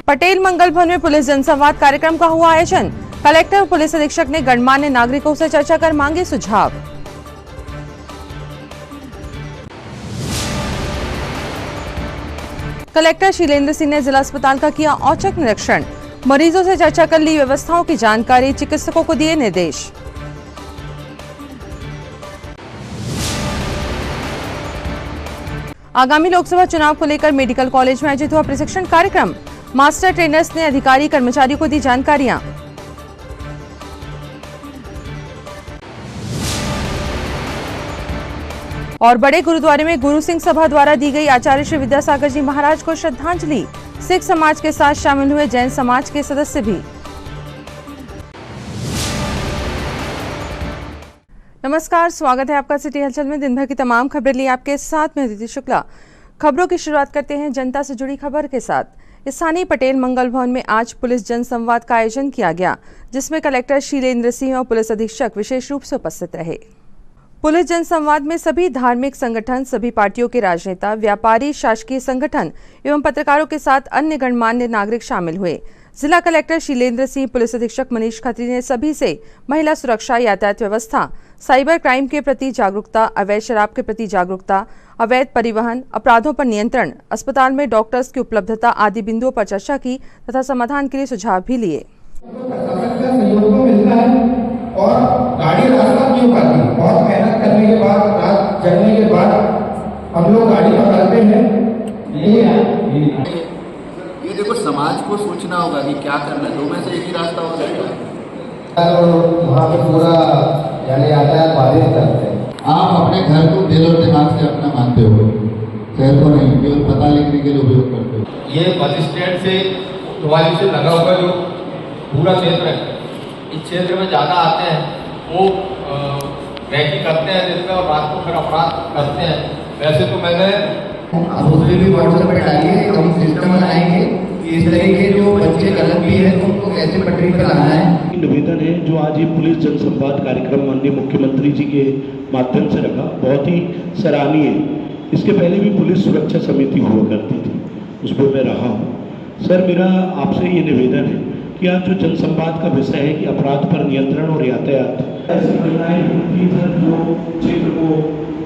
पटेल मंगल भवन में पुलिस जनसंवाद कार्यक्रम का हुआ आयोजन। कलेक्टर और पुलिस अधीक्षक ने गणमान्य नागरिकों से चर्चा कर मांगे सुझाव। कलेक्टर शीलेंद्र सिंह ने जिला अस्पताल का किया औचक निरीक्षण। मरीजों से चर्चा कर ली व्यवस्थाओं की जानकारी, चिकित्सकों को दिए निर्देश। आगामी लोकसभा चुनाव को लेकर मेडिकल कॉलेज में आयोजित हुआ प्रशिक्षण कार्यक्रम। मास्टर ट्रेनर्स ने अधिकारी कर्मचारियों को दी जानकारियां। और बड़े गुरुद्वारे में गुरु सिंह सभा द्वारा दी गई आचार्य श्री विद्यासागर जी महाराज को श्रद्धांजलि। सिख समाज के साथ शामिल हुए जैन समाज के सदस्य भी। नमस्कार, स्वागत है आपका सिटी हलचल में। दिन भर की तमाम खबरें लिए आपके साथ में अदिति शुक्ला। खबरों की शुरुआत करते हैं जनता से जुड़ी खबर के साथ। स्थानीय पटेल मंगल भवन में आज पुलिस जनसंवाद का आयोजन किया गया, जिसमें कलेक्टर शीलेंद्र सिंह और पुलिस अधीक्षक विशेष रूप से उपस्थित रहे। पुलिस जनसंवाद में सभी धार्मिक संगठन, सभी पार्टियों के राजनेता, व्यापारी, शासकीय संगठन एवं पत्रकारों के साथ अन्य गणमान्य नागरिक शामिल हुए। जिला कलेक्टर शीलेंद्र सिंह, पुलिस अधीक्षक मनीष खत्री ने सभी से महिला सुरक्षा, यातायात व्यवस्था, साइबर क्राइम के प्रति जागरूकता, अवैध शराब के प्रति जागरूकता, अवैध परिवहन, अपराधों पर नियंत्रण, अस्पताल में डॉक्टर्स की उपलब्धता आदि बिंदुओं पर चर्चा की तथा समाधान के लिए सुझाव भी लिए। और गाड़ी रास्ता क्यों पाती है? बहुत मेहनत करने के बाद, रात जगने के बाद हम लोग गाड़ी पकड़ते हैं। ये देखो, समाज को सोचना होगा कि क्या करना है। दो में से एक ही रास्ता हो सकता है। वहाँ पे पूरा यानी यातायात बाधित करते हैं। आप अपने घर को दिल और दिमाग से अपना मानते हो, शहर को नहीं, केवल पता लिखने के लिए उपयोग करते हो। ये बस स्टैंड से वाली से लगा हुआ जो पूरा क्षेत्र है, इस क्षेत्र में ज़्यादा आते हैं, वो रैकी करते हैं जिसमें, और रात को फिर अपराध करते हैं। वैसे तो मैंने आप उसमें भी व्हाट्सएप पे डालिए, हम सिस्टम बनाएंगे कि इस तरह के जो बच्चे गलत भी है तो उनको कैसे पटरी पर लाना है। निवेदन है जो आज ये पुलिस जनसंवाद कार्यक्रम माननीय मुख्यमंत्री जी के माध्यम से रखा, बहुत ही सराहनीय है। इसके पहले भी पुलिस सुरक्षा समिति हुआ करती थी, उसमें मैं रहा हूँ। सर, मेरा आपसे ये निवेदन है कि आज जो जनसंवाद का विषय है कि अपराध पर नियंत्रण और यातायात, ऐसी घटनाएं होती हैं जो क्षेत्र को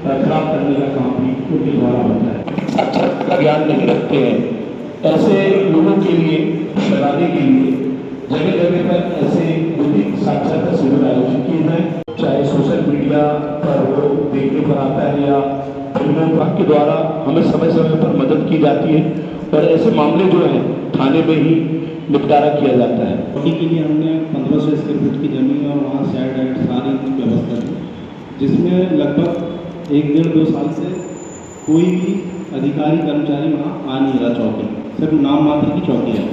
खराब करने का काम भी उनके द्वारा होता है। साक्षरता ज्ञान नहीं रखते हैं, ऐसे लोगों के लिए डराने के लिए जगह जगह पर ऐसे बुद्धिक साक्षरता शिविर आयोजित किए हैं। चाहे सोशल मीडिया पर वो देखने पर आता है या फिल्मों के द्वारा हमें समय समय पर मदद की जाती है, और ऐसे मामले जो हैं थाने में ही निपटारा किया जाता है। पार्टी के लिए हमने 1500 स्क्वायर फीट की जमीन और वहाँ शेड एड सारी व्यवस्था की, जिसमें लगभग 1-1.5-2 साल से कोई भी अधिकारी कर्मचारी वहाँ आ नहीं रहा। चौकी सिर्फ नाम मात्र की चौकी है,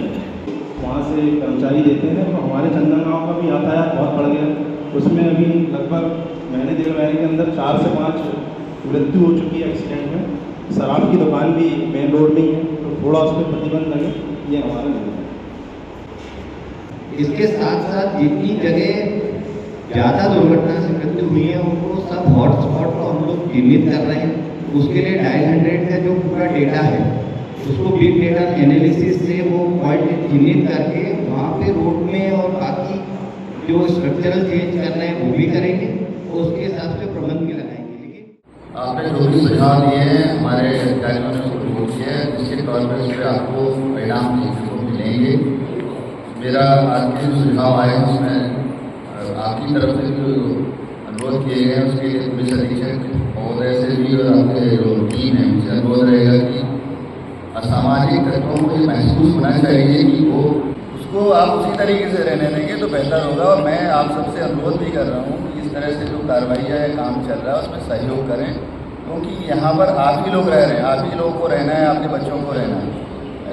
वहाँ से कर्मचारी देते हैं। तो हमारे चंदन गाँव का भी यातायात बहुत बढ़ गया। उसमें अभी लगभग महीने 1.5 महीने के अंदर 4 से 5 मृत्यु हो चुकी है एक्सीडेंट में। शराब की दुकान भी मेन रोड में ही है, तो थोड़ा उस पर प्रतिबंध लगे, ये हमारा निर्णय है। इसके साथ साथ जितनी जगह ज़्यादा दुर्घटना से मृत्यु हुई है उनको सब हॉटस्पॉट को हम लोग चिन्हित कर रहे हैं। उसके लिए डायल 100 का जो पूरा डेटा है उसको बिग डेटा एनालिसिस से वो पॉइंट चिन्हित करके वहाँ पे रोड में और बाकी जो स्ट्रक्चरल चेंज करना है वो भी करेंगे, और उसके हिसाब से प्रबंध भी लगाएंगे। लेकिन आपने जो भी सुझाव दिए हैं हमारे अधिकारियों ने उसको नोट किया है, जिसके तौर पर उस पर आपको परिणाम देखने को मिलेंगे। मेरा आज के जो सुझाव आए हैं उसमें आपकी तरफ से जो अनुरोध किए गए हैं उसके लिए पुलिस अधीक्षक महोदय से भी और आपके जो टीम है उनसे अनुरोध रहेगा कि असामाजिक तत्वों को ये महसूस होना चाहिए कि वो उसको आप उसी तरीके से रहने देंगे तो बेहतर होगा। और मैं आप सबसे अनुरोध भी कर रहा हूँ कि इस तरह से जो कार्रवाइयाँ या काम चल रहा है उसमें सहयोग करें, क्योंकि यहाँ पर आप ही लोग रह रहे हैं, आप ही लोगों को रहना है, आपके बच्चों को रहना है।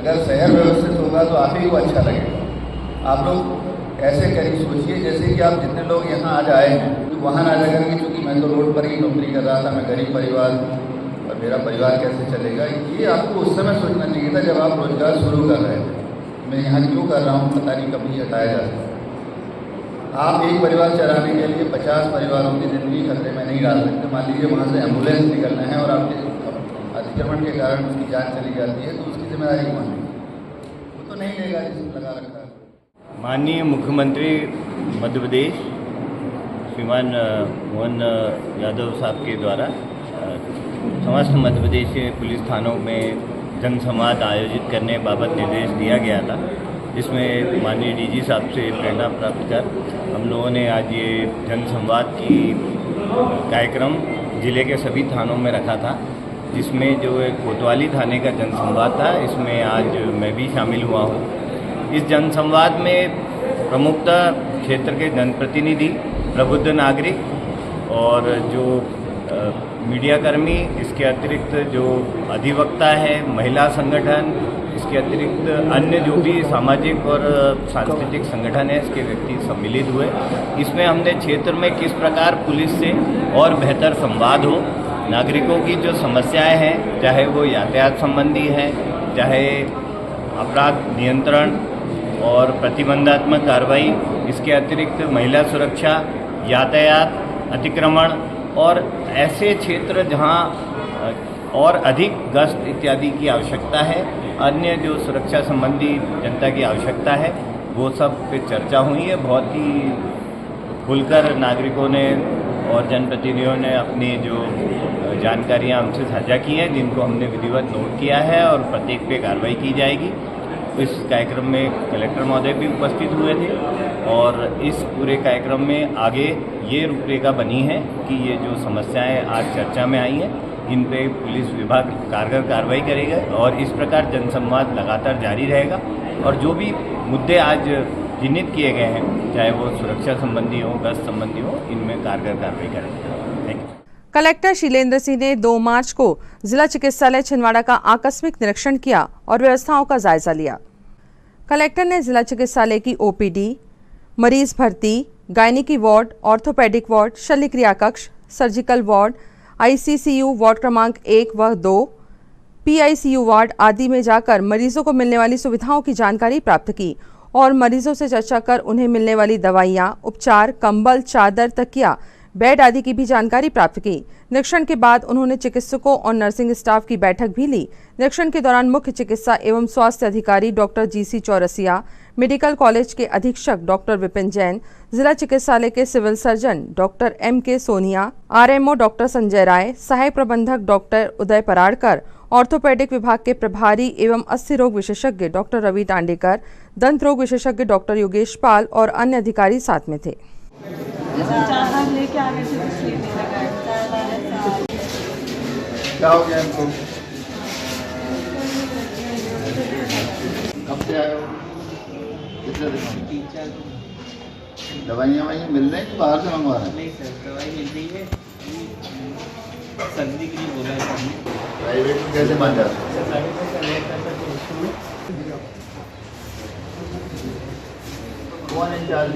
अगर शहर व्यवस्थित होगा तो आप ही को अच्छा लगेगा। आप लोग ऐसे करिए, सोचिए जैसे कि आप जितने लोग यहाँ आज आए हैं वहाँ ना जा करके, क्योंकि मैं तो रोड पर ही नौकरी कर रहा था, मैं गरीब परिवार और मेरा परिवार कैसे चलेगा, ये आपको उस समय सोचना चाहिए था जब आप रोजगार शुरू कर रहे थे। मैं यहाँ क्यों कर रहा हूँ पता नहीं, कभी हटाया जा सकता। आप एक परिवार चलाने के लिए 50 परिवारों की ज़िंदगी खतरे में नहीं डाल सकते। मान लीजिए वहाँ से एम्बुलेंस निकलना है और आपके अतिक्रमण के कारण उसकी जान चली जाती है, तो उसकी जिम्मेदारी कौन है? वो तो नहीं लेगा जिसमें लगा रखा है। माननीय मुख्यमंत्री मध्य प्रदेश श्रीमान मोहन यादव साहब के द्वारा समस्त मध्य प्रदेश के पुलिस थानों में जनसंवाद आयोजित करने बाबत निर्देश दिया गया था, जिसमें माननीय डीजी साहब से प्रेरणा प्राप्त कर हम लोगों ने आज ये जनसंवाद की कार्यक्रम जिले के सभी थानों में रखा था, जिसमें जो एक कोतवाली थाने का जनसंवाद था, इसमें आज मैं भी शामिल हुआ हूँ। इस जनसंवाद में प्रमुखतः क्षेत्र के जनप्रतिनिधि, प्रबुद्ध नागरिक और जो मीडियाकर्मी, इसके अतिरिक्त जो अधिवक्ता है, महिला संगठन, इसके अतिरिक्त अन्य जो भी सामाजिक और सांस्कृतिक संगठन है, इसके व्यक्ति सम्मिलित हुए। इसमें हमने क्षेत्र में किस प्रकार पुलिस से और बेहतर संवाद हो, नागरिकों की जो समस्याएं हैं, चाहे वो यातायात संबंधी है, चाहे अपराध नियंत्रण और प्रतिबंधात्मक कार्रवाई, इसके अतिरिक्त महिला सुरक्षा, यातायात, अतिक्रमण और ऐसे क्षेत्र जहां और अधिक गश्त इत्यादि की आवश्यकता है, अन्य जो सुरक्षा संबंधी जनता की आवश्यकता है, वो सब पे चर्चा हुई है। बहुत ही खुलकर नागरिकों ने और जनप्रतिनिधियों ने अपनी जो जानकारियां हमसे साझा की हैं, जिनको हमने विधिवत नोट किया है और प्रत्येक पे कार्रवाई की जाएगी। इस कार्यक्रम में कलेक्टर महोदय भी उपस्थित हुए थे और इस पूरे कार्यक्रम में आगे ये रूपरेखा बनी है कि ये जो समस्याएं आज चर्चा में आई हैं, इन पे पुलिस विभाग कारगर कार्रवाई करेगा और इस प्रकार जनसंवाद लगातार जारी रहेगा और जो भी मुद्दे आज चिन्हित किए गए हैं, चाहे वो सुरक्षा संबंधी हो, गश्त संबंधी हो, इनमें कारगर कार्रवाई करेंगे। Thank you. Collector Shilendra Singh ने 2 मार्च को जिला चिकित्सालय छिंदवाड़ा का आकस्मिक निरीक्षण किया और व्यवस्थाओं का जायजा लिया। कलेक्टर ने जिला चिकित्सालय की ओपीडी, मरीज भर्ती, गायनिकी वार्ड, ऑर्थोपेडिक वार्ड, शल्य क्रिया कक्ष, सर्जिकल वार्ड, आईसीसीयू वार्ड क्रमांक 1 व 2, पीआईसीयू वार्ड आदि में जाकर मरीजों को मिलने वाली सुविधाओं की जानकारी प्राप्त की और मरीजों से चर्चा कर उन्हें मिलने वाली दवाइयां, उपचार, कंबल, चादर, तकिया, बेड आदि की भी जानकारी प्राप्त की। निरीक्षण के बाद उन्होंने चिकित्सकों और नर्सिंग स्टाफ की बैठक भी ली। निरीक्षण के दौरान मुख्य चिकित्सा एवं स्वास्थ्य अधिकारी doctor GC Chaurasia, medical college के अधीक्षक डॉक्टर विपिन जैन, जिला चिकित्सालय के civil surgeon doctor MK. Sonia, RMO doctor Sanjay Rai, सहायक प्रबंधक डॉक्टर उदय पराड़कर, ऑर्थोपेडिक विभाग के प्रभारी एवं अस्थि रोग विशेषज्ञ डॉक्टर रवि टांडेकर, दंत रोग विशेषज्ञ डॉक्टर योगेश पाल और अन्य अधिकारी साथ में थे। क्या हो गया इनको? कब से आए हो? कितने दिन? दवाइयाँ मिल रही हैं, बाहर से मंगवा रहे हैं? नहीं सर, दवाई मिल रही है, सर्जरी के लिए बोला है सर। प्राइवेट में कैसे मान जाते हैं? कौन इंचार्ज?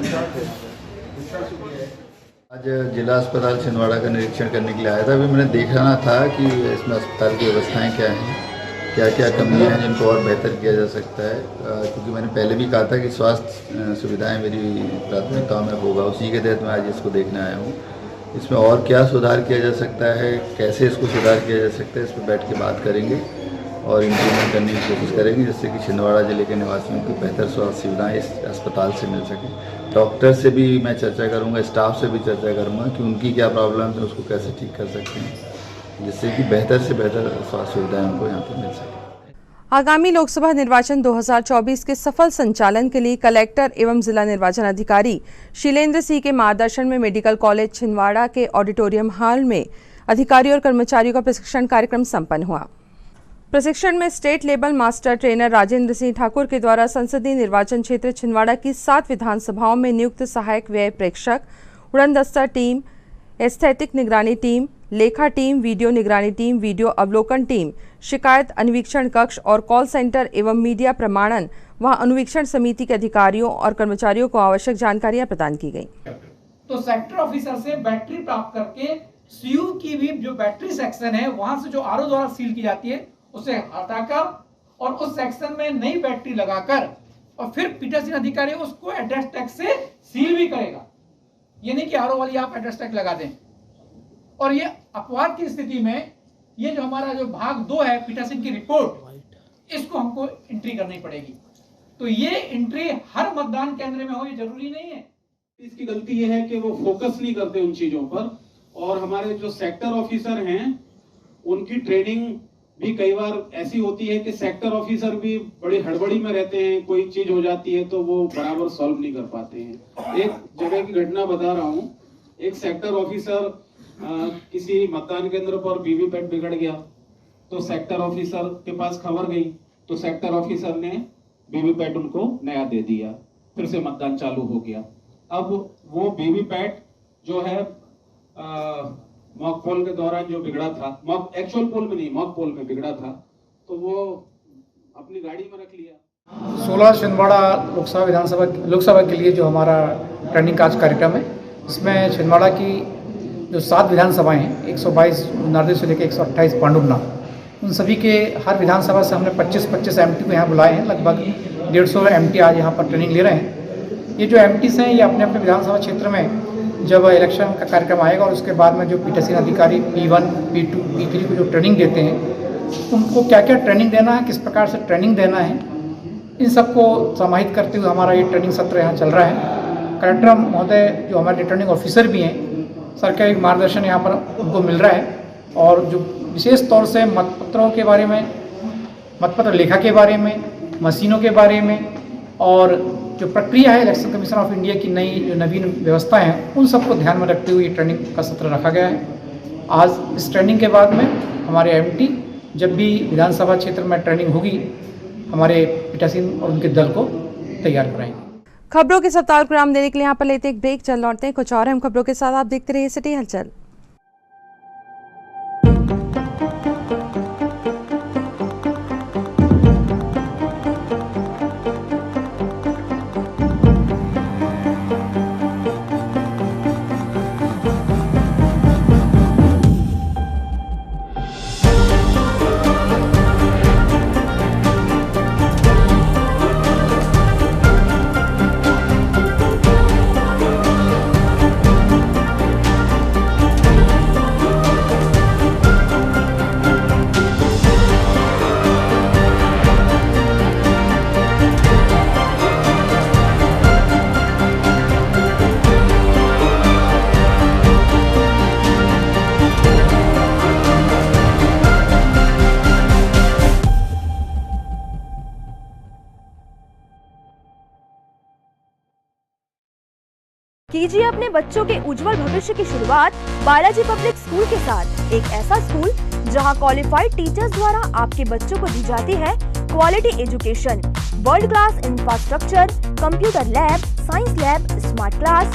आज जिला अस्पताल छिंदवाड़ा का निरीक्षण करने के लिए आया था। अभी मैंने देखना था कि इसमें अस्पताल की व्यवस्थाएं क्या हैं, क्या क्या कमियां हैं जिनको और बेहतर किया जा सकता है, क्योंकि मैंने पहले भी कहा था कि स्वास्थ्य सुविधाएं मेरी प्राथमिकताओं में होगा, उसी के तहत मैं आज इसको देखने आया हूँ। इसमें और क्या सुधार किया जा सकता है, कैसे इसको सुधार किया जा सकता है, इस पर बैठ के बात करेंगे और इम्प्लीमेंट करने की कोशिश करेंगे, जिससे कि छिंदवाड़ा जिले के निवासियों को बेहतर स्वास्थ्य सुविधाएँ इस अस्पताल से मिल सकें। डॉक्टर से भी मैं चर्चा करूंगा, स्टाफ से भी चर्चा करूंगा कि उनकी क्या प्रॉब्लम है, उसको कैसे ठीक कर सकते हैं, जिससे कि बेहतर से बेहतर स्वास्थ्य सुविधाएं उनको यहाँ पर मिल सके। आगामी लोकसभा निर्वाचन 2024 के सफल संचालन के लिए कलेक्टर एवं जिला निर्वाचन अधिकारी शीलेंद्र सिंह के मार्गदर्शन में मेडिकल कॉलेज छिंदवाड़ा के ऑडिटोरियम हॉल में अधिकारियों और कर्मचारियों का प्रशिक्षण कार्यक्रम संपन्न हुआ। प्रशिक्षण में state level master trainer Rajendra Singh Thakur के द्वारा संसदीय निर्वाचन क्षेत्र छिंदवाड़ा की 7 विधानसभाओं में नियुक्त सहायक व्यय प्रेक्षक, उड़नदस्ता टीम, एस्थेटिक निगरानी टीम, लेखा टीम, वीडियो निगरानी टीम, वीडियो अवलोकन टीम, शिकायत अनुवीक्षण कक्ष और कॉल सेंटर एवं मीडिया प्रमाणन व अनुवीक्षण समिति के अधिकारियों और कर्मचारियों को आवश्यक जानकारियां प्रदान की गई। तो सेक्टर ऑफिसर से बैटरी प्राप्त करके सीयू की भी जो बैटरी सेक्शन है वहां से जो आरओ द्वारा सील की जाती है उसे हटाकर और उस सेक्शन में नई बैटरी लगाकर और फिर पीठासीन अधिकारी उसको एड्रेस टैग से सील भी करेगा। ये नहीं कि आरओ वाली आप एड्रेस टैग लगा दें। और ये अपवाद की स्थिति में ये जो हमारा जो भाग 2 है पीठासीन की रिपोर्ट, इसको हमको एंट्री करनी पड़ेगी। तो ये एंट्री हर मतदान केंद्र में हो ये जरूरी नहीं है। इसकी गलती ये है कि वो फोकस नहीं करते उन चीजों पर, और हमारे जो सेक्टर ऑफिसर हैं उनकी ट्रेनिंग भी कई बार ऐसी होती है कि सेक्टर ऑफिसर भी बड़ी हड़बड़ी में रहते हैं, कोई चीज हो जाती है तो वो बराबर सॉल्व नहीं कर पाते हैं। एक जगह की घटना बता रहा हूँ, एक सेक्टर ऑफिसर किसी मतदान केंद्र पर वीवीपैट बिगड़ गया तो सेक्टर ऑफिसर के पास खबर गई, तो सेक्टर ऑफिसर ने वीवीपैट उनको नया दे दिया, फिर से मतदान चालू हो गया। अब वो वीवीपैट जो है मॉक पोल के दौरान जो बिगड़ा था, मॉक एक्चुअल पोल में नहीं, मॉक पोल में बिगड़ा था, तो वो अपनी गाड़ी में रख लिया। 16 छिंदवाड़ा लोकसभा के लिए जो हमारा ट्रेनिंग का कार्यक्रम है, इसमें छिंदवाड़ा की जो 7 विधानसभाएं हैं, 122 नारदेव से लेकर 128 पांडुपना, उन सभी के हर विधानसभा से हमने 25-25 एमटी को यहाँ बुलाए हैं। लगभग 150 एमटी आज यहाँ पर ट्रेनिंग ले रहे हैं। ये जो एमटीस हैं ये अपने अपने विधानसभा क्षेत्र में जब इलेक्शन का कार्यक्रम आएगा और उसके बाद में जो पीठासीन अधिकारी P1, P2, P3 को जो ट्रेनिंग देते हैं, उनको क्या क्या ट्रेनिंग देना है, किस प्रकार से ट्रेनिंग देना है, इन सबको समाहित करते हुए हमारा ये ट्रेनिंग सत्र यहाँ चल रहा है। कलेक्टर महोदय जो हमारे रिटर्निंग ऑफिसर भी हैं, सर का एक मार्गदर्शन यहाँ पर उनको मिल रहा है, और जो विशेष तौर से मतपत्रों के बारे में, मतपत्र लेखा के बारे में, मशीनों के बारे में, और जो प्रक्रिया है इलेक्शन कमीशन ऑफ इंडिया की नई जो नवीन व्यवस्था है, उन सबको ध्यान में रखते हुए ये ट्रेनिंग का सत्र रखा गया है। आज इस ट्रेनिंग के बाद में हमारे एमटी जब भी विधानसभा क्षेत्र में ट्रेनिंग होगी, हमारे पीठासीन और उनके दल को तैयार कराएंगे। खबरों के सप्ताह को नाम देने के लिए यहाँ पर लेते एक ब्रेक, चल लौटते हैं कुछ और अहम खबरों के साथ। आप देखते रहिए सिटी हलचल। कीजिए अपने बच्चों के उज्जवल भविष्य की शुरुआत बालाजी पब्लिक स्कूल के साथ। एक ऐसा स्कूल जहां क्वालिफाइड टीचर्स द्वारा आपके बच्चों को दी जाती है quality education, world class infrastructure, computer lab, science lab, smart class,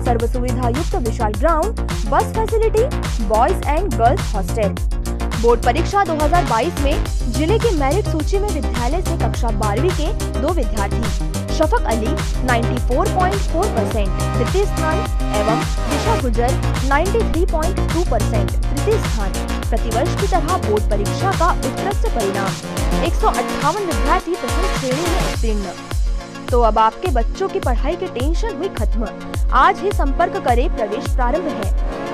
सर्व सुविधा युक्त विशाल ground, bus facility, boys and girls hostel. Board परीक्षा 2022 में जिले की मेरिट सूची में विद्यालय से कक्षा 12वीं के 2 विद्यार्थी शफक अली 94.4% तृतीय स्थान एवं दिशा गुजर 93.2% तृतीय स्थान। प्रतिवर्ष की तरह बोर्ड परीक्षा का उत्कृष्ट परिणाम 158 विद्यार्थी प्रथम श्रेणी में उत्तीर्ण। तो अब आपके बच्चों की पढ़ाई की टेंशन हुई खत्म। आज ही संपर्क करें, प्रवेश प्रारंभ है।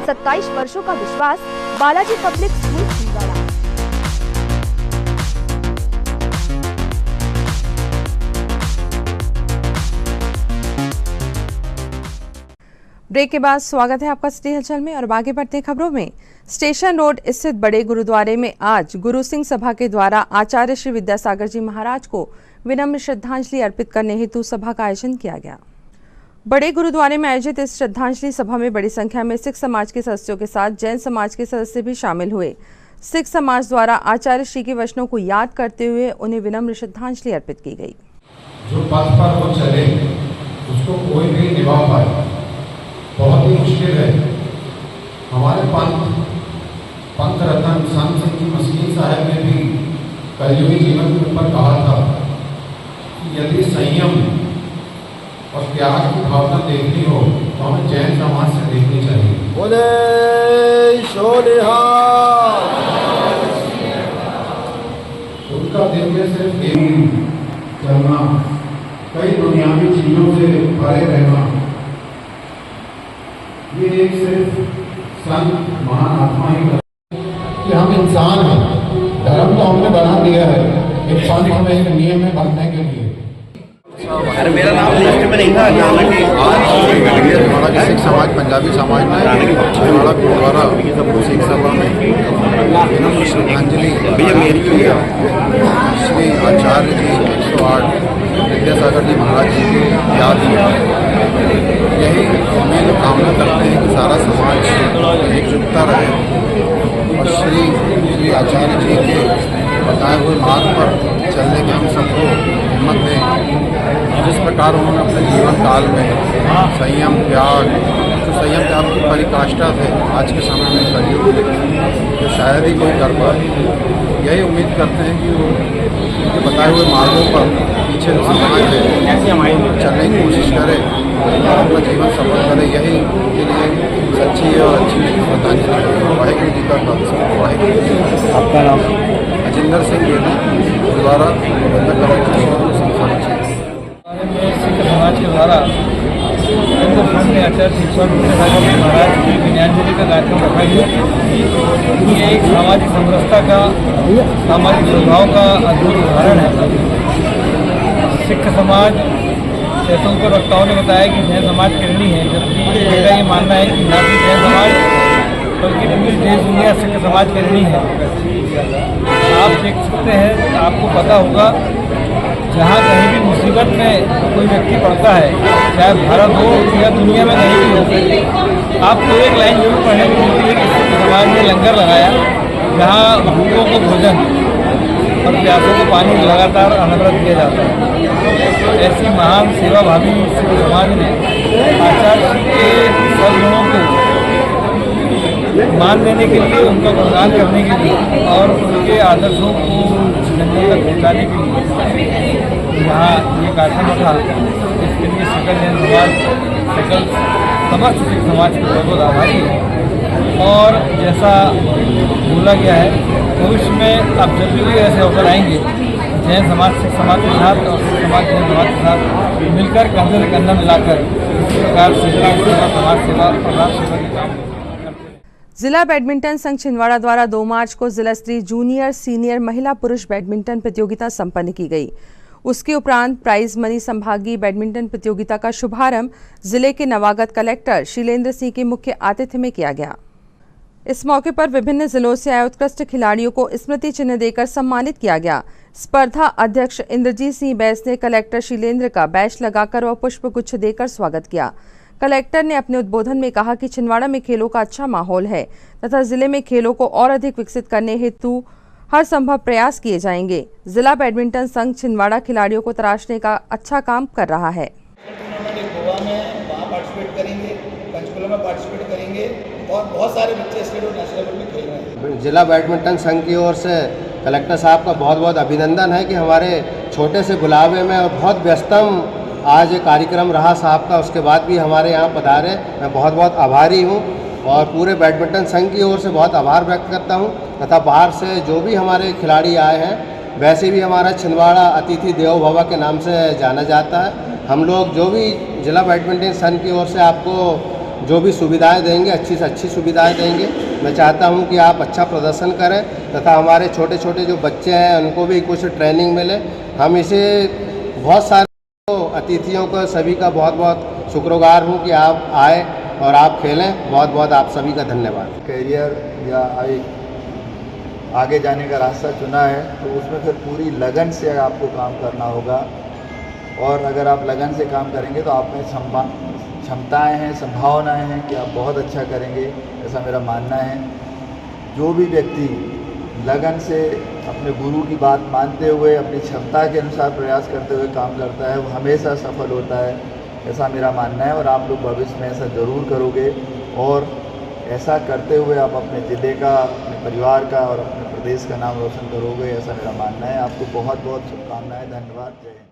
27 वर्षों का विश्वास, Balaji public school Chhindwara. Break के बाद स्वागत है आपका सिटी हलचल में, और आगे बढ़ते खबरों में। स्टेशन रोड स्थित बड़े गुरुद्वारे में आज गुरु सिंह सभा के द्वारा आचार्य श्री विद्यासागर जी महाराज को विनम्र श्रद्धांजलि अर्पित करने हेतु सभा का आयोजन किया गया। बड़े गुरुद्वारे में आयोजित इस श्रद्धांजलि सभा में बड़ी संख्या में सिख समाज के सदस्यों के साथ जैन समाज के सदस्य भी शामिल हुए। सिख समाज द्वारा आचार्य श्री के वचनों को याद करते हुए उन्हें विनम्र श्रद्धांजलि अर्पित की गई। जो पथ पर वो चले उसको कोई भी निभा पाए, बहुत ही मुश्किल है। हमारे पंथ रतन संत सिंह मसीह साहब ने भी कलयुगी जीवन के ऊपर कहा था कि यदि संयम और त्याग की भावना देखनी हो तो हमें जैन समाज से देखनी चाहिए। बोले उनका दिव्य सिर्फ चलना, कई दुनियावी चीजों से भरे रहना, ये एक सिर्फ संत महान आत्मा ही कि हम इंसान हैं। धर्म तो हमने बना दिया है, एक पंथ में एक नियम में बनने के लिए। अरे मेरा नाम लिस्ट में नहीं था। छिंदवाड़ा के सिख समाज पंजाबी समाज ने छिंदवाड़ा गुरुद्वारा सिख सभा में विनम्र श्रद्धांजलि श्री आचार्य जी 108 विद्यासागर जी महाराज जी की याद में यही उम्मीद कामना करते हैं कि सारा समाज एकजुटता रहे और श्री आचार्य जी के बताए हुए मार्ग पर चलने के हम सबको हिम्मत दें। जिस प्रकार उन्होंने अपने जीवन काल में संयम त्याग की परिकाष्ठा थे आज के समय में कलयुग में जो शायद ही कोई कर पाए। यही उम्मीद करते हैं कि वो उनके बताए हुए मार्गों पर पीछे समाज है चलने की कोशिश करे और अपना जीवन सफल करे। यही उनके लिए सच्ची और अच्छी श्रद्धांजलि है। वाहिगुरु जी का खालसा वाहिगुरु। आपका नाम? अजिंदर सिंह बेदी गुरुद्वारा प्रबंधक कमेटी सिंह समाज सिख समाज के द्वारा आचार्य महाराज की विनयान्जलि का कार्यक्रम रखा गया। ये एक सामाजिक समरसता का सामाजिक सद्भाव का अद्भुत उदाहरण है। सिख समाज जैसे ऊपर वक्ताओं ने बताया कि जैन समाज करनी है, जबकि मेरा ये मानना है कि ना कि जैन समाज बल्कि पूरी देश दुनिया सिख समाज करनी है। आप देख सकते हैं, आपको पता होगा जहाँ कहीं भी मुसीबत में कोई व्यक्ति पड़ता है, चाहे भारत हो या दुनिया में कहीं भी हो, आपको एक लाइन जरूर पढ़ने को मिलती है कि सिख समाज ने लंगर लगाया जहाँ भूखों को भोजन और प्यासों को पानी लगातार अनवरत दिया जाता है। ऐसी महान सेवाभावी सिख समाज ने आचार्य के सद्गुणों को मान देने के लिए, उनका गुणगान करने के लिए और उनके आदर्शों को जनता तक पहुँचाने के लिए यहाँ ये कार्यक्रम रखा। इसके लिए सकल जैन समाज, सकल समस्त सिख समाज के बहुत आभारी है। और जैसा बोला गया है, भविष्य में अब जब भी ऐसे अवसर आएंगे, जैन समाज सिख समाज के साथ और सिख समाज जैन समाज के साथ मिलकर कंधे से कंधा मिलाकर इस प्रकार से समाज सेवा और राष्ट्र सेवा के काम। जिला बैडमिंटन संघ छिंदवाड़ा द्वारा 2 मार्च को जिला स्तरीय जूनियर सीनियर महिला पुरुष बैडमिंटन प्रतियोगिता संपन्न की गई। उसके उपरांत प्राइज मनी संभागीय बैडमिंटन प्रतियोगिता का शुभारंभ जिले के नवागत कलेक्टर शीलेंद्र सिंह के मुख्य आतिथ्य में किया गया। इस मौके पर विभिन्न जिलों से आए उत्कृष्ट खिलाड़ियों को स्मृति चिन्ह देकर सम्मानित किया गया। स्पर्धा अध्यक्ष इंद्रजीत सिंह बैस ने कलेक्टर शीलेंद्र का बैच लगाकर व पुष्प गुच्छ देकर स्वागत किया। कलेक्टर ने अपने उद्बोधन में कहा कि छिंदवाड़ा में खेलों का अच्छा माहौल है तथा जिले में खेलों को और अधिक विकसित करने हेतु हर संभव प्रयास किए जाएंगे। जिला बैडमिंटन संघ छिंदवाड़ा खिलाड़ियों को तराशने का अच्छा काम कर रहा है। गोवा में वहाँ पार्टिसिपेट करेंगे, पंचकुला में पार्टिसिपेट करेंगे और बहुत सारे बच्चे स्टेट और नेशनल लेवल में खेल रहे हैं। जिला बैडमिंटन संघ की ओर से कलेक्टर साहब का बहुत बहुत अभिनंदन है कि हमारे छोटे से बुलावे में और बहुत व्यस्तम आज कार्यक्रम रहा साहब का, उसके बाद भी हमारे यहाँ पधारे। मैं बहुत बहुत आभारी हूँ और पूरे बैडमिंटन संघ की ओर से बहुत आभार व्यक्त करता हूँ तथा बाहर से जो भी हमारे खिलाड़ी आए हैं, वैसे भी हमारा छिंदवाड़ा अतिथि देवो भव के नाम से जाना जाता है। हम लोग जो भी जिला बैडमिंटन संघ की ओर से आपको जो भी सुविधाएं देंगे, अच्छी से अच्छी सुविधाएं देंगे। मैं चाहता हूं कि आप अच्छा प्रदर्शन करें तथा हमारे छोटे छोटे जो बच्चे हैं उनको भी कुछ ट्रेनिंग मिले। हम इसे बहुत सारे अतिथियों को सभी का बहुत बहुत शुक्रगुजार हूं कि आप आए और आप खेलें। बहुत बहुत आप सभी का धन्यवाद। करियर या आगे जाने का रास्ता चुना है तो उसमें फिर पूरी लगन से आपको काम करना होगा और अगर आप लगन से काम करेंगे तो आप में क्षमताएं हैं, संभावनाएं हैं कि आप बहुत अच्छा करेंगे, ऐसा मेरा मानना है। जो भी व्यक्ति लगन से अपने गुरु की बात मानते हुए अपनी क्षमता के अनुसार प्रयास करते हुए काम करता है वो हमेशा सफल होता है, ऐसा मेरा मानना है। और आप लोग भविष्य में ऐसा ज़रूर करोगे और ऐसा करते हुए आप अपने ज़िले का, अपने परिवार का और अपने प्रदेश का नाम रोशन करोगे, ऐसा मेरा मानना है। आपको बहुत बहुत शुभकामनाएं। धन्यवाद। जय हिंद।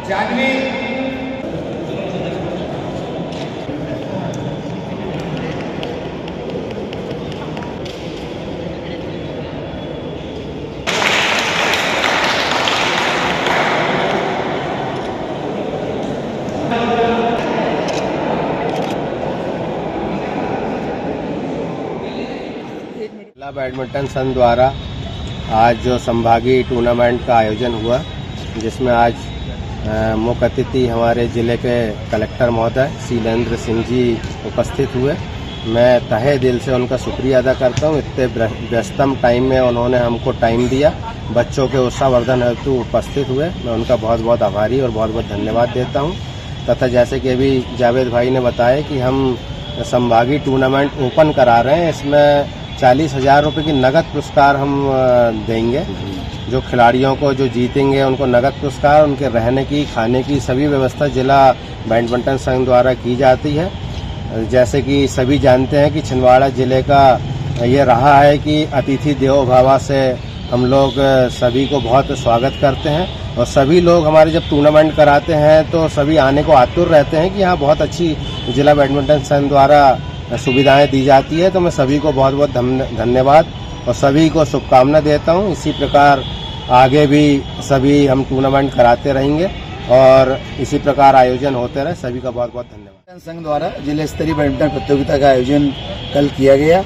जानवी जिला बैडमिंटन संघ द्वारा आज जो संभागीय टूर्नामेंट का आयोजन हुआ, जिसमें आज मुख्य अतिथि हमारे ज़िले के कलेक्टर महोदय शीलेंद्र सिंह जी उपस्थित हुए। मैं तहे दिल से उनका शुक्रिया अदा करता हूँ। इतने व्यस्तम टाइम में उन्होंने हमको टाइम दिया, बच्चों के उत्साहवर्धन हेतु उपस्थित हुए। मैं उनका बहुत बहुत आभारी और बहुत बहुत धन्यवाद देता हूँ। तथा जैसे कि अभी जावेद भाई ने बताया कि हम संभागीय टूर्नामेंट ओपन करा रहे हैं, इसमें 40,000 रुपये की नगद पुरस्कार हम देंगे। जो खिलाड़ियों को जो जीतेंगे उनको नगद पुरस्कार, उनके रहने की खाने की सभी व्यवस्था जिला बैडमिंटन संघ द्वारा की जाती है। जैसे कि सभी जानते हैं कि छिंदवाड़ा ज़िले का ये रहा है कि अतिथि देवो भव से हम लोग सभी को बहुत स्वागत करते हैं और सभी लोग हमारे जब टूर्नामेंट कराते हैं तो सभी आने को आतुर रहते हैं कि यहाँ बहुत अच्छी जिला बैडमिंटन संघ द्वारा सुविधाएं दी जाती है। तो मैं सभी को बहुत बहुत धन्यवाद और सभी को शुभकामना देता हूँ। इसी प्रकार आगे भी सभी हम टूर्नामेंट कराते रहेंगे और इसी प्रकार आयोजन होते रहे। सभी का बहुत बहुत धन्यवाद। संघ द्वारा जिला स्तरीय बैडमिंटन प्रतियोगिता का आयोजन कल किया गया।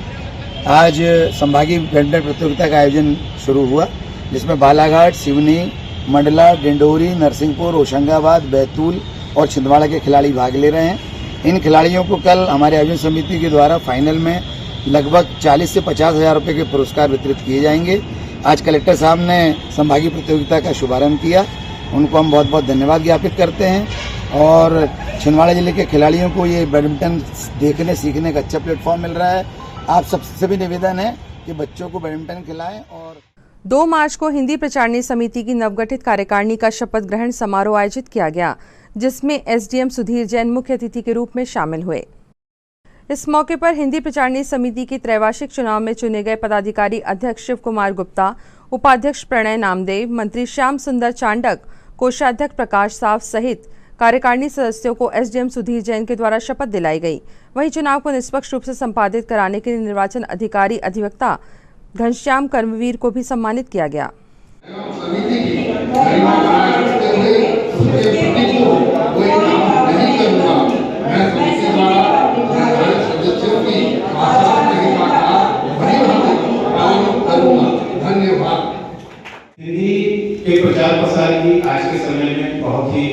आज संभागीय बैडमिंटन प्रतियोगिता का आयोजन शुरू हुआ, जिसमें बालाघाट, सिवनी, मंडला, डिंडोरी, नरसिंहपुर, होशंगाबाद, बैतूल और छिंदवाड़ा के खिलाड़ी भाग ले रहे हैं। इन खिलाड़ियों को कल हमारे आयोजन समिति के द्वारा फाइनल में लगभग 40 से 50,000 रुपये के पुरस्कार वितरित किए जाएंगे। आज कलेक्टर साहब ने संभागीय प्रतियोगिता का शुभारंभ किया, उनको हम बहुत बहुत धन्यवाद ज्ञापित करते हैं। और छिंदवाड़ा जिले के खिलाड़ियों को ये बैडमिंटन देखने सीखने का अच्छा प्लेटफॉर्म मिल रहा है। आप सबसे भी निवेदन है कि बच्चों को बैडमिंटन खिलाएं। और 2 मार्च को हिंदी प्रचारणी समिति की नवगठित कार्यकारिणी का शपथ ग्रहण समारोह आयोजित किया गया, जिसमें एसडीएम सुधीर जैन मुख्य अतिथि के रूप में शामिल हुए। इस मौके पर हिंदी प्रचारणी समिति की त्रैवार्षिक चुनाव में चुने गए पदाधिकारी अध्यक्ष शिव कुमार गुप्ता, उपाध्यक्ष प्रणय नामदेव, मंत्री श्याम सुंदर चांडक, कोषाध्यक्ष प्रकाश साव सहित कार्यकारिणी सदस्यों को एसडीएम सुधीर जैन के द्वारा शपथ दिलाई गई। वहीं चुनाव को निष्पक्ष रूप से संपादित कराने के लिए निर्वाचन अधिकारी अधिवक्ता घनश्याम कर्मवीर को भी सम्मानित किया गया। हिंदी के प्रचार प्रसार की आज के समय में बहुत ही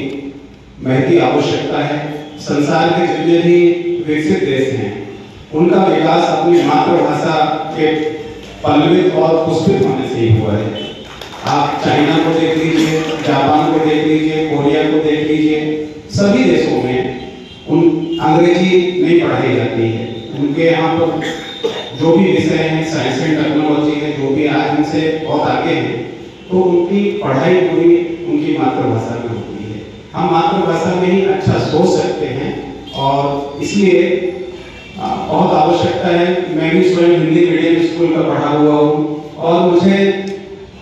महती आवश्यकता है। संसार के जितने भी विकसित देश हैं, उनका विकास अपनी मातृभाषा के पल्लवित और पुष्पित होने से ही हुआ है। आप चाइना को देख लीजिए, जापान को देख लीजिए, कोरिया को देख लीजिए, सभी देशों में अंग्रेजी नहीं पढ़ाई जाती है। उनके यहाँ पर जो भी विषय हैं, साइंस एंड टेक्नोलॉजी है, जो भी आज उनसे बहुत आगे हैं, तो उनकी पढ़ाई पूरी उनकी मातृभाषा में होती है। हम मातृभाषा में ही अच्छा सोच सकते हैं और इसलिए बहुत आवश्यकता है। मैं भी स्वयं हिंदी मीडियम स्कूल का पढ़ा हुआ हूँ और मुझे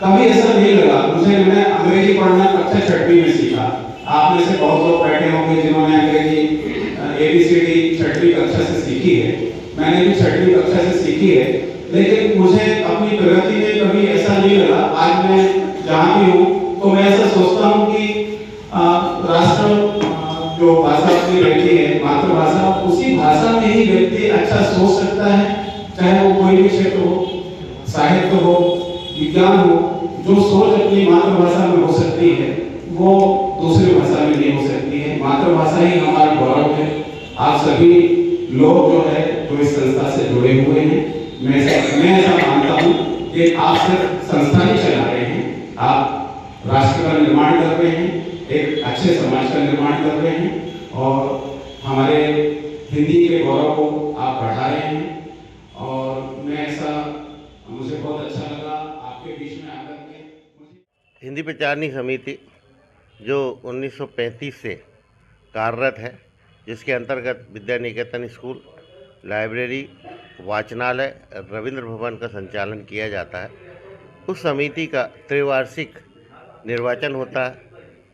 कभी ऐसा नहीं लगा, मैंने अंग्रेजी पढ़ना कक्षा 6वीं में सीखा। आप में से बहुत लोग बैठे होंगे जिन्होंने अंग्रेजी ABCD 6वीं कक्षा से सीखी है। मैंने भी 6वीं कक्षा से सीखी है, लेकिन मुझे अपनी प्रगति में कभी ऐसा नहीं लगा। आज मैं जहाँ भी हूँ तो मैं ऐसा सोचता हूँ कि राष्ट्र जो भाषा अपनी रहती है, मातृभाषा, उसी भाषा में ही व्यक्ति अच्छा सोच सकता है। चाहे वो कोई भी क्षेत्र हो, साहित्य हो, विज्ञान हो, जो सोच अपनी मातृभाषा में हो सकती है वो दूसरी भाषा में नहीं हो सकती है। मातृभाषा ही हमारा गौरव है। आप सभी लोग जो है जो इस संस्था से जुड़े हुए हैं, मैं ऐसा मानता हूँ कि आप सिर्फ संस्था ही चला रहे हैं, आप राष्ट्र का निर्माण कर रहे हैं, एक अच्छे समाज का निर्माण कर रहे हैं और हमारे हिंदी के गौरव को आप बढ़ा रहे हैं। और मुझे बहुत अच्छा लगा आपके बीच में आकर के। हिंदी प्रचारणी समिति जो 1935 से कार्यरत है, जिसके अंतर्गत विद्या निकेतन स्कूल, लाइब्रेरी, वाचनालय, रविंद्र भवन का संचालन किया जाता है। उस समिति का त्रैवार्षिक निर्वाचन होता है,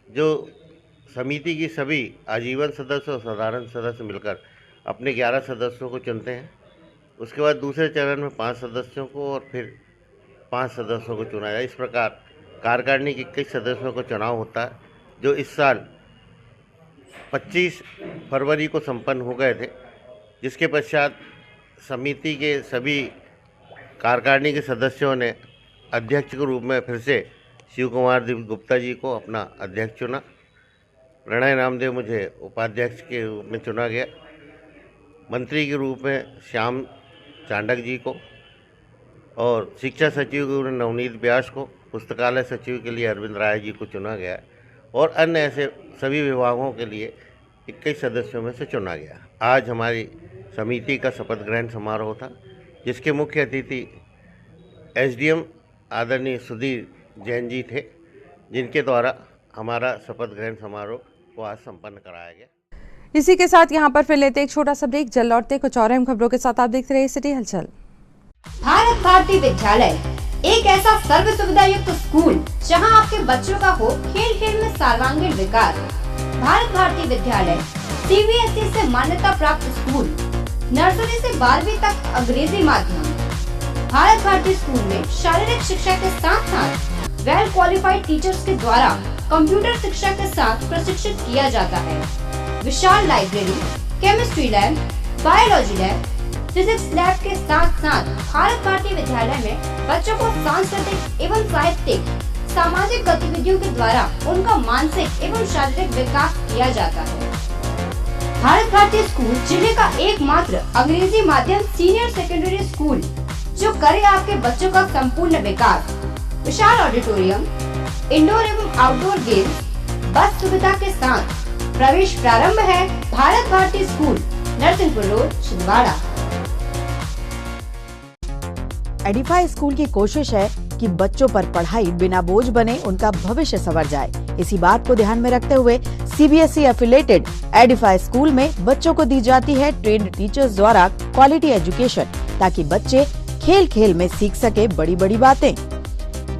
जो समिति की सभी आजीवन सदस्य और साधारण सदस्य मिलकर अपने 11 सदस्यों को चुनते हैं। उसके बाद दूसरे चरण में 5 सदस्यों को और फिर 5 सदस्यों को चुना जाए। इस प्रकार कार्यकारिणी के 21 सदस्यों का चुनाव होता है, जो इस साल 25 फरवरी को संपन्न हो गए थे, जिसके पश्चात समिति के सभी कार्यकारिणी के सदस्यों ने अध्यक्ष के रूप में फिर से शिव कुमार गुप्ता जी को अपना अध्यक्ष चुना। प्रणय नामदेव मुझे उपाध्यक्ष के रूप में चुना गया। मंत्री के रूप में श्याम चांडक जी को और शिक्षा सचिव के रूप में नवनीत व्यास को, पुस्तकालय सचिव के लिए अरविंद राय जी को चुना गया और अन्य ऐसे सभी विभागों के लिए 21 सदस्यों में से चुना गया। आज हमारी समिति का शपथ ग्रहण समारोह था, जिसके मुख्य अतिथि एसडीएम आदरणीय सुधीर जैन जी थे, जिनके द्वारा हमारा शपथ ग्रहण समारोह को आज संपन्न कराया गया। इसी के साथ यहाँ पर फिर लेते एक छोटा सा ब्रेक। जल्द लौटते कुछ और अहम खबरों के साथ। आप देखते रहिए सिटी हलचल। भारत भारती विद्यालय एक ऐसा सर्व सुविधा युक्त स्कूल जहां आपके बच्चों का हो खेल खेल में सर्वांगीण विकास। भारत भारती विद्यालय सीबीएसई से मान्यता प्राप्त स्कूल, नर्सरी से 12वीं तक अंग्रेजी माध्यम। भारत भारती स्कूल में शारीरिक शिक्षा के साथ साथ वेल क्वालिफाइड टीचर्स के द्वारा कंप्यूटर शिक्षा के साथ प्रशिक्षित किया जाता है। विशाल library, chemistry lab, biology lab, physics lab के साथ साथ भारत भारती विद्यालय में बच्चों को सांस्कृतिक एवं साहित्यिक सामाजिक गतिविधियों के द्वारा उनका मानसिक एवं शारीरिक विकास किया जाता है। भारत भारती स्कूल जिले का एकमात्र अंग्रेजी माध्यम सीनियर सेकेंडरी स्कूल जो करे आपके बच्चों का संपूर्ण विकास। विशाल ऑडिटोरियम, इंडोर एवं आउटडोर गेम, बस सुविधा के साथ प्रवेश प्रारंभ है। Bharat Bharati school, Narsinghpur road, Chhindwara. Edify school की कोशिश है कि बच्चों पर पढ़ाई बिना बोझ बने, उनका भविष्य संवर जाए। इसी बात को ध्यान में रखते हुए सीबीएसई एफिलेटेड एडिफाई स्कूल में बच्चों को दी जाती है ट्रेन्ड टीचर्स द्वारा क्वालिटी एजुकेशन, ताकि बच्चे खेल खेल में सीख सके बड़ी बड़ी बातें।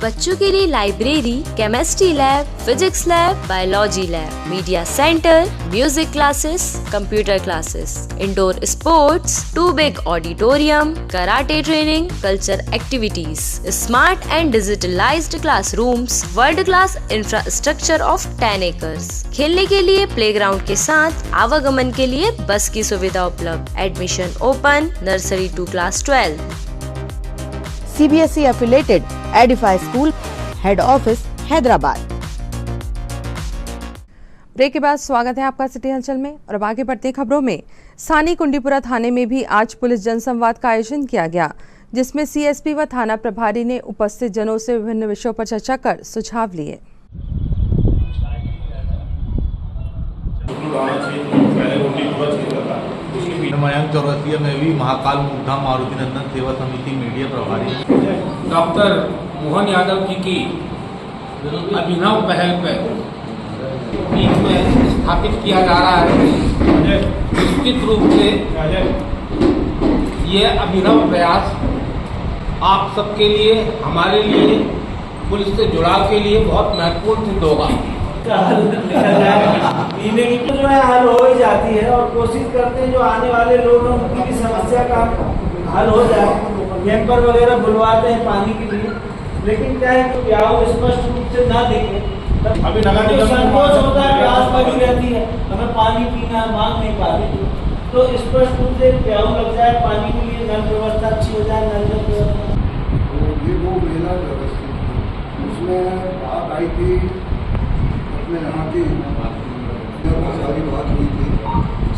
बच्चों के लिए library, chemistry lab, physics lab, biology lab, media centre, music classes, computer classes, indoor sports, 2 big auditorium, karate training, culture activities, smart and digitalised classrooms, world class infrastructure of 10 acres. खेलने के लिए प्लेग्राउंड के साथ आवागमन के लिए बस की सुविधा उपलब्ध। Admission open, nursery to class 12। CBSE affiliated Edify school, head office Hyderabad. Break के बाद स्वागत है आपका सिटी हलचल में और अब आगे बढ़ते खबरों में। सानी कुंडीपुरा थाने में भी आज पुलिस जनसंवाद का आयोजन किया गया, जिसमें सीएसपी व थाना प्रभारी ने उपस्थित जनों से विभिन्न विषयों पर चर्चा कर सुझाव लिए। मयंक चौरसिया में भी महाकाल मुग्धा मारुति नंदन सेवा समिति मीडिया प्रभारी डॉक्टर मोहन यादव जी की अभिनव पहल पर बीच में स्थापित किया जा रहा है। निश्चित रूप से ये अभिनव प्रयास आप सबके लिए, हमारे लिए, पुलिस से जुड़ाव के लिए बहुत महत्वपूर्ण सिद्ध होगा। पीने की जो है हल हो ही जाती है और कोशिश करते हैं जो आने वाले लोग हैं उनकी भी समस्या का हल हो जाए। कैंपर वगैरह बुलवाते हैं पानी के लिए, लेकिन क्या है कि प्याऊ स्पष्ट रूप से ना दिखे, अभी संकोच होता है, प्यास लगी रहती है, हमें पानी पीना मांग नहीं पाते, तो स्पष्ट रूप से प्याऊ लग जाए, पानी के लिए नल व्यवस्था अच्छी हो जाए। नल व्यवस्था ये वो मेला व्यवस्थित उसमें बात आई थी, अपने यहाँ की सारी बात हुई थी।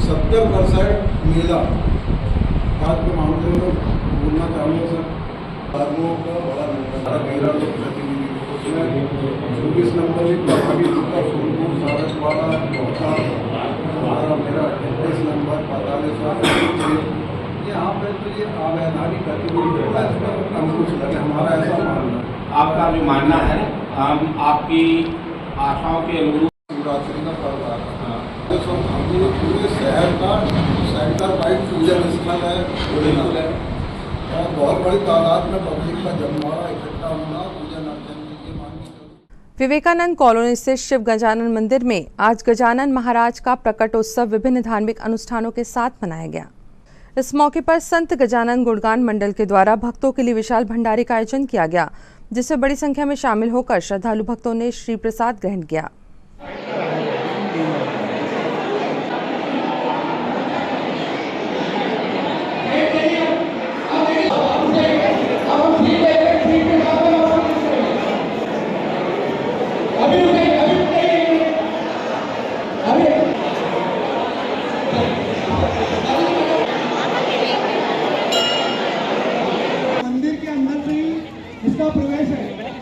70% मेला बात के मामले में बोलना चाहूँगा सर, आदमियों का बड़ा मेला जो प्रतिनिधि उसमें 24 नंबर की प्रभावी उत्तर फूलपुर सारसवाड़ा हमारा मेरा 28 नंबर 45 यहाँ पे तो ये अवैधानिक गतिविधि थोड़ा इसमें अंकुश लगे, हमारा ऐसा मानना है। आपका भी मानना है, हम आपकी आशाओं के अनुरूप शिवरात्रि का पर्व आ रहा है। तो हम पूरे शहर का सेंटर वाइड पूजन स्थल है और बहुत बड़ी तादाद में पब्लिक का जमवाड़ा इकट्ठा होना पूजन अर्चन के माननी। विवेकानंद कॉलोनी स्थित शिव गजानन मंदिर में आज गजानन महाराज का प्रकटोत्सव विभिन्न धार्मिक अनुष्ठानों के साथ मनाया गया। इस मौके पर संत गजानन गुणगान मंडल के द्वारा भक्तों के लिए विशाल भंडारे का आयोजन किया गया, जिसमें बड़ी संख्या में शामिल होकर श्रद्धालु भक्तों ने श्री प्रसाद ग्रहण किया।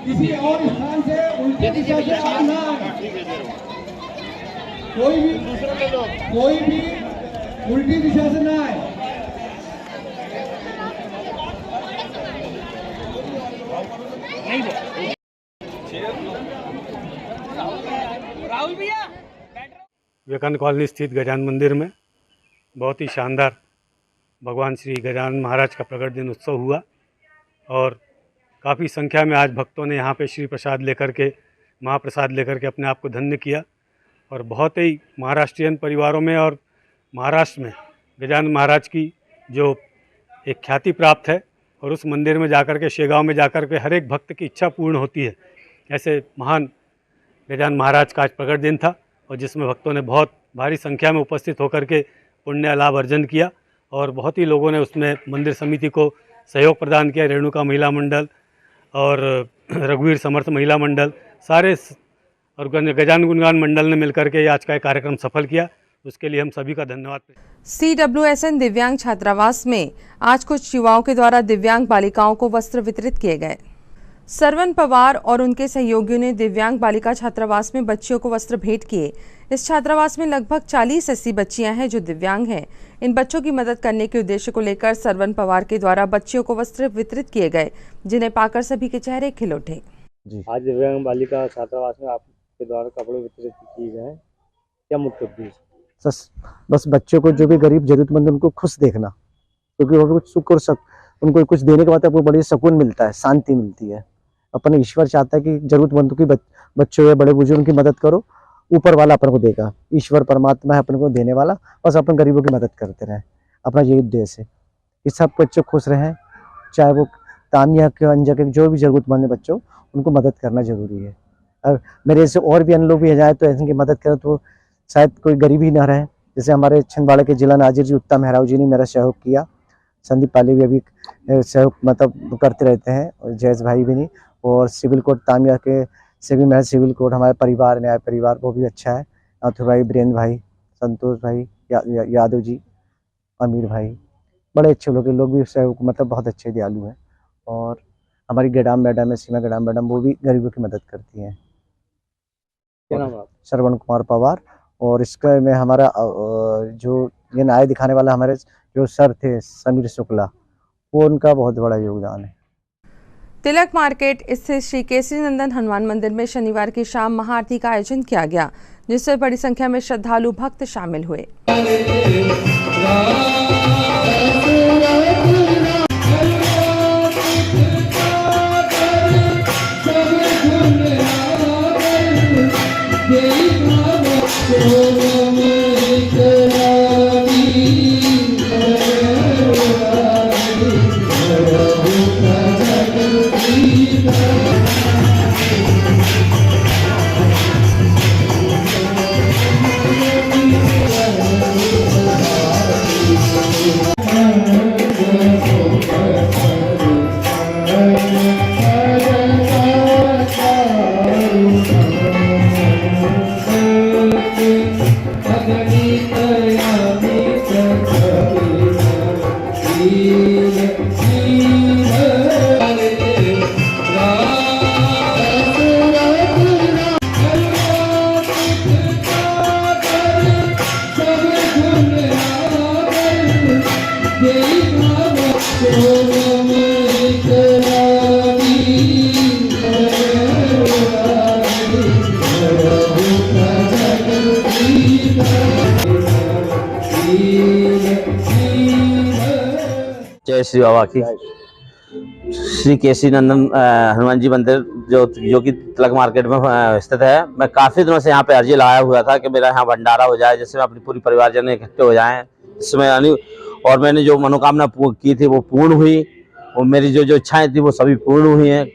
किसी और स्थान से उल्टी दिशा से आना, कोई भी उल्टी दिशा से ना आए। राहुल भैया विवेकानंद कॉलोनी स्थित गजानन मंदिर में बहुत ही शानदार भगवान श्री गजानन महाराज का प्रकट दिन उत्सव हुआ और काफ़ी संख्या में आज भक्तों ने यहाँ पे श्री प्रसाद लेकर के महाप्रसाद लेकर के अपने आप को धन्य किया और बहुत ही महाराष्ट्रियन परिवारों में और महाराष्ट्र में गजानन महाराज की जो एक ख्याति प्राप्त है और उस मंदिर में जाकर के शेगांव में जाकर के हर एक भक्त की इच्छा पूर्ण होती है। ऐसे महान गजानन महाराज का आज प्रकट दिन था और जिसमें भक्तों ने बहुत भारी संख्या में उपस्थित होकर के पुण्य लाभ अर्जन किया और बहुत ही लोगों ने उसमें मंदिर समिति को सहयोग प्रदान किया। रेणुका महिला मंडल और रघुवीर समर्थ महिला मंडल सारे और गजानन गुणगान मंडल ने मिलकर के आज का एक कार्यक्रम सफल किया, उसके लिए हम सभी का धन्यवाद। CWSN दिव्यांग छात्रावास में आज कुछ युवाओं के द्वारा दिव्यांग बालिकाओं को वस्त्र वितरित किए गए। सरवन पवार और उनके सहयोगियों ने दिव्यांग बालिका छात्रावास में बच्चियों को वस्त्र भेंट किए। इस छात्रावास में लगभग 40 ऐसी बच्चियां हैं जो दिव्यांग हैं। इन बच्चों की मदद करने के उद्देश्य को लेकर सरवन पवार के द्वारा बच्चियों को वस्त्र वितरित किए गए, जिन्हें पाकर सभी के चेहरे खिल उठे। आज दिव्यांग बालिका छात्रावास में आपके द्वारा कपड़े वितरित किए गए, क्या मुख्य उद्देश्य? बस बच्चों को जो भी गरीब जरूरतमंद उनको खुश देखना, क्योंकि वो सुख और उनको कुछ देने के बाद आपको बड़ी सुकून मिलता है, शांति मिलती है। अपन ईश्वर चाहता है कि जरूरतमंदों की बच्चों या बड़े बुजुर्गों की मदद करो, ऊपर वाला अपन को देगा। ईश्वर परमात्मा है अपन को देने वाला, बस अपन गरीबों की मदद करते रहें, अपना यही उद्देश्य है कि सब बच्चे खुश रहें। चाहे वो तामिया के अंजा के जो भी जरूरतमंद बच्चों, उनको मदद करना जरूरी है। और मेरे से और भी अन्य लोग भी जाए तो ऐसे की मदद करें तो शायद कोई गरीबी ना रहे। जैसे हमारे छिंदवाड़ा के जिला नाजिर जी उत्तम मेहराव जी ने मेरा सहयोग किया, संदीप पाली भी अभी सहयोग मतलब करते रहते हैं, और जयेश भाई भी नहीं, और सिविल कोर्ट तामिया के से भी मैं सिविल कोर्ट हमारे परिवार न्याय परिवार वो भी अच्छा है। नाथुर भाई, बीरेंद्र भाई, संतोष भाई, यादव जी, अमीर भाई, बड़े अच्छे लोग भी सहयोग मतलब बहुत अच्छे दयालु हैं। और हमारी गडाम मैडम है, सीमा गडाम मैडम, वो भी गरीबों की मदद करती हैं। क्या नाम है? श्रवण कुमार पवार। और इसका में हमारा जो ये न्याय दिखाने वाला हमारे जो सर थे समीर शुक्ला, वो उनका बहुत बड़ा योगदान है। तिलक मार्केट स्थित श्री केसरी नंदन हनुमान मंदिर में शनिवार की शाम महाआरती का आयोजन किया गया, जिसमें बड़ी संख्या में श्रद्धालु भक्त शामिल हुए। जय श्री बाबा की। श्री केसरी नंदन हनुमान जी मंदिर जो कि तिलक मार्केट में स्थित है। मैं काफ़ी दिनों से यहाँ पे अर्जी लगाया हुआ था कि मेरा यहाँ भंडारा हो जाए, जिससे अपनी पूरी परिवारजन इकट्ठे हो जाएं। इसमें और मैंने जो मनोकामना की थी वो पूर्ण हुई, और मेरी जो इच्छाएं थी वो सभी पूर्ण हुई हैं।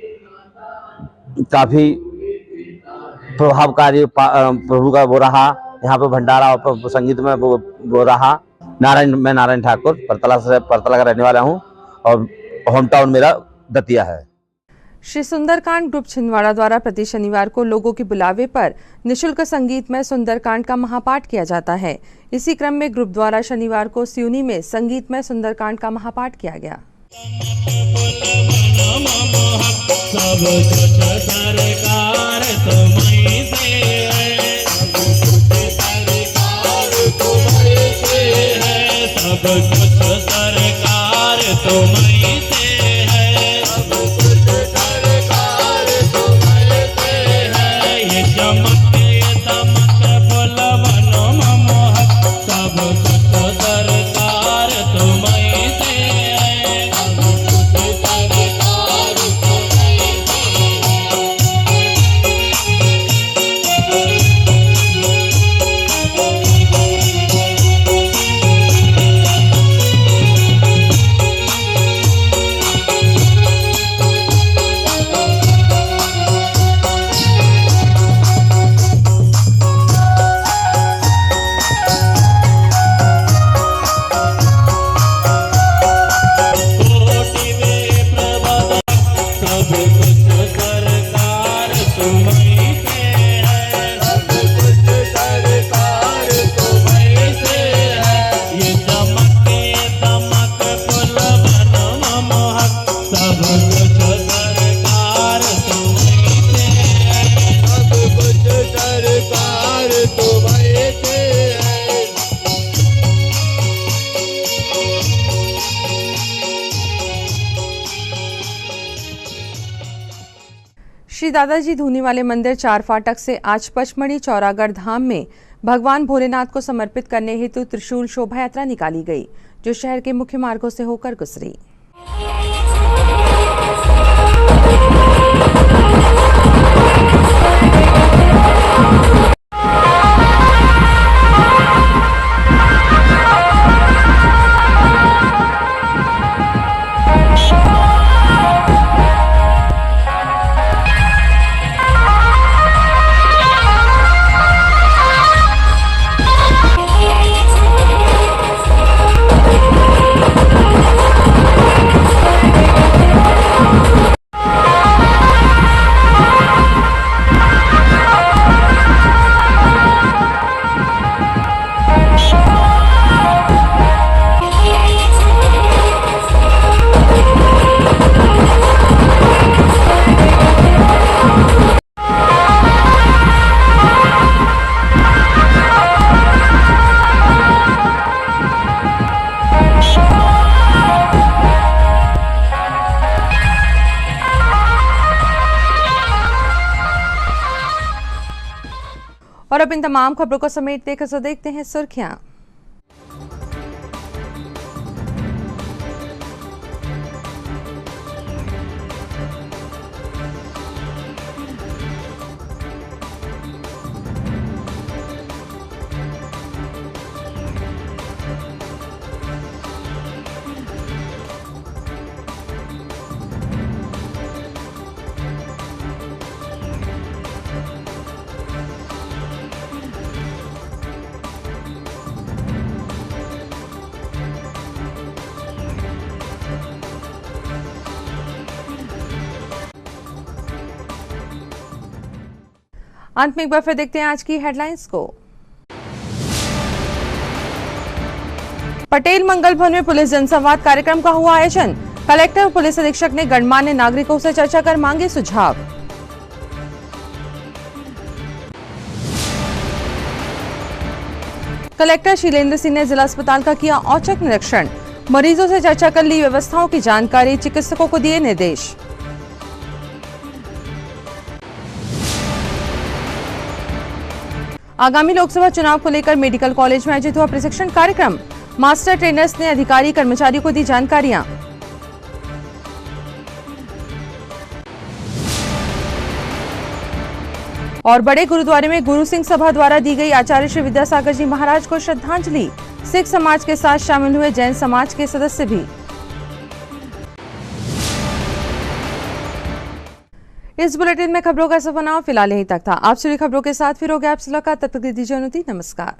काफ़ी प्रभावकारी प्रभु का वो रहा यहाँ पे भंडारा और संगीत में वो रहा। मैं नारायण ठाकुर परतला का रहने वाला हूँ और होम टाउन मेरा दतिया है। श्री सुंदरकांड ग्रुप छिंदवाड़ा द्वारा प्रति शनिवार को लोगों के बुलावे पर निशुल्क संगीतमय सुंदरकांड का महापाठ किया जाता है। इसी क्रम में ग्रुप द्वारा शनिवार को सिवनी में संगीतमय सुंदरकांड का महापाठ किया गया। सब कुछ सरकार तुम्हीं से है, सब कुछ सरकार तुम्हीं से है, सब कुछ सरकार तुम्हीं से है, सब कुछ सरकार तुम्हीं से है। ये चमके दमक बुलवनो मोहक, सब कुछ सरकार तुम्हीं से है, सब कुछ सरकार तुम्हीं से कोटि में प्रबंधक, सब कुछ सरकार तुम्हीं से है, सब कुछ सरकार तुम्हीं से है। ये चमके दमक बुलवनो मोहक, सब कुछ सरकार तुम्हीं से है, सब कुछ सरकार तुम्हीं से है। श्री दादाजी धूनी वाले मंदिर चार फाटक से आज पचमढ़ी चौरागढ़ धाम में भगवान भोलेनाथ को समर्पित करने हेतु त्रिशूल शोभा यात्रा निकाली गई, जो शहर के मुख्य मार्गों से होकर गुजरी। और अब इन तमाम खबरों को समेटते हैं, देखते हैं सुर्खियां। अंत में एक बार फिर देखते हैं आज की हेडलाइंस को। पटेल मंगल भवन में पुलिस जनसंवाद कार्यक्रम का हुआ आयोजन। कलेक्टर और पुलिस अधीक्षक ने गणमान्य नागरिकों से चर्चा कर मांगे सुझाव। कलेक्टर शीलेंद्र सिंह ने जिला अस्पताल का किया औचक निरीक्षण। मरीजों से चर्चा कर ली व्यवस्थाओं की जानकारी, चिकित्सकों को दिए निर्देश। आगामी लोकसभा चुनाव को लेकर मेडिकल कॉलेज में आयोजित हुआ प्रशिक्षण कार्यक्रम। मास्टर ट्रेनर्स ने अधिकारी कर्मचारियों को दी जानकारियां। और बड़े गुरुद्वारे में गुरु सिंह सभा द्वारा दी गई आचार्य श्री विद्यासागर जी महाराज को श्रद्धांजलि। सिख समाज के साथ शामिल हुए जैन समाज के सदस्य भी। इस बुलेटिन में खबरों का सफर फिलहाल यहीं तक था। आप सभी खबरों के साथ फिर हो गया आपसे मुलाकात, तब तक दीजिए अनुमति। नमस्कार।